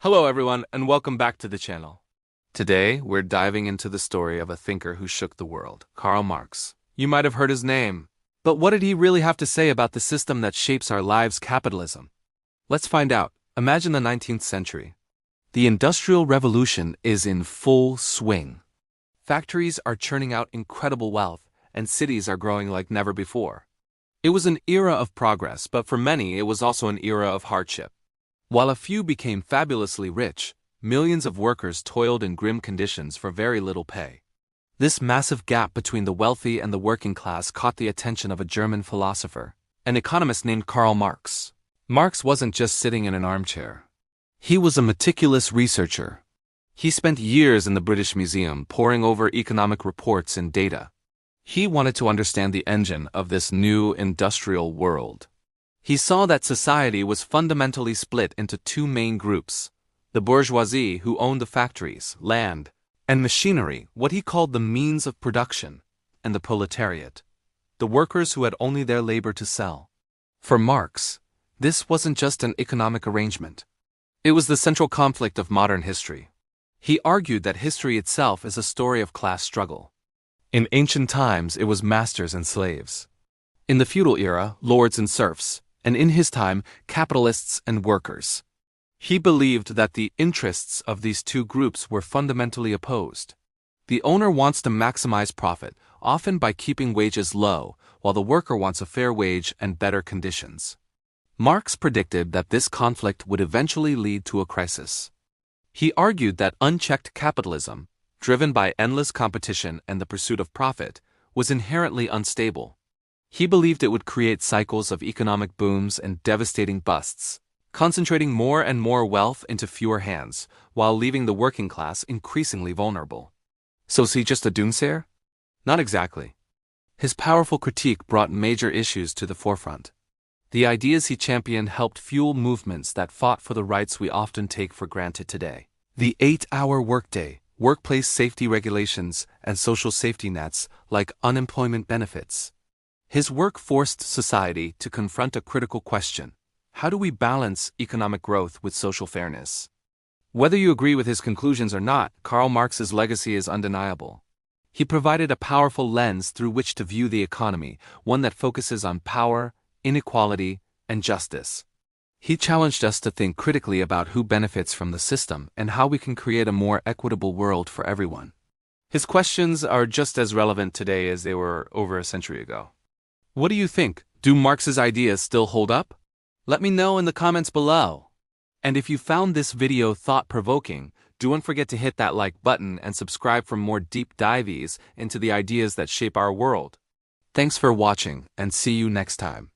Hello everyone, and welcome back to the channel. Today, we're diving into the story of a thinker who shook the world, Karl Marx. You might have heard his name, but what did he really have to say about the system that shapes our lives, capitalism? Let's find out. Imagine the 19th century. The Industrial Revolution is in full swing. Factories are churning out incredible wealth, and cities are growing like never before. It was an era of progress, but for many it was also an era of hardship. While a few became fabulously rich, millions of workers toiled in grim conditions for very little pay. This massive gap between the wealthy and the working class caught the attention of a German philosopher, an economist named Karl Marx. Marx wasn't just sitting in an armchair. He was a meticulous researcher. He spent years in the British Museum poring over economic reports and data. He wanted to understand the engine of this new industrial world. He saw that society was fundamentally split into two main groups: the bourgeoisie, who owned the factories, land, and machinery, what he called the means of production, and the proletariat, the workers who had only their labor to sell. For Marx, this wasn't just an economic arrangement. It was the central conflict of modern history. He argued that history itself is a story of class struggle. In ancient times, it was masters and slaves. In the feudal era, lords and serfs, and in his time, capitalists and workers. He believed that the interests of these two groups were fundamentally opposed. The owner wants to maximize profit, often by keeping wages low, while the worker wants a fair wage and better conditions. Marx predicted that this conflict would eventually lead to a crisis. He argued that unchecked capitalism, driven by endless competition and the pursuit of profit, was inherently unstable. He believed it would create cycles of economic booms and devastating busts, concentrating more and more wealth into fewer hands, while leaving the working class increasingly vulnerable. So is he just a doomsayer? Not exactly. His powerful critique brought major issues to the forefront. The ideas he championed helped fuel movements that fought for the rights we often take for granted today. The 8-hour workday, workplace safety regulations, and social safety nets like unemployment benefits. His work forced society to confront a critical question: how do we balance economic growth with social fairness? Whether you agree with his conclusions or not, Karl Marx's legacy is undeniable. He provided a powerful lens through which to view the economy, one that focuses on power, inequality, and justice. He challenged us to think critically about who benefits from the system and how we can create a more equitable world for everyone. His questions are just as relevant today as they were over a century ago. What do you think? Do Marx's ideas still hold up? Let me know in the comments below. And if you found this video thought-provoking, don't forget to hit that like button and subscribe for more deep dives into the ideas that shape our world. Thanks for watching, and see you next time.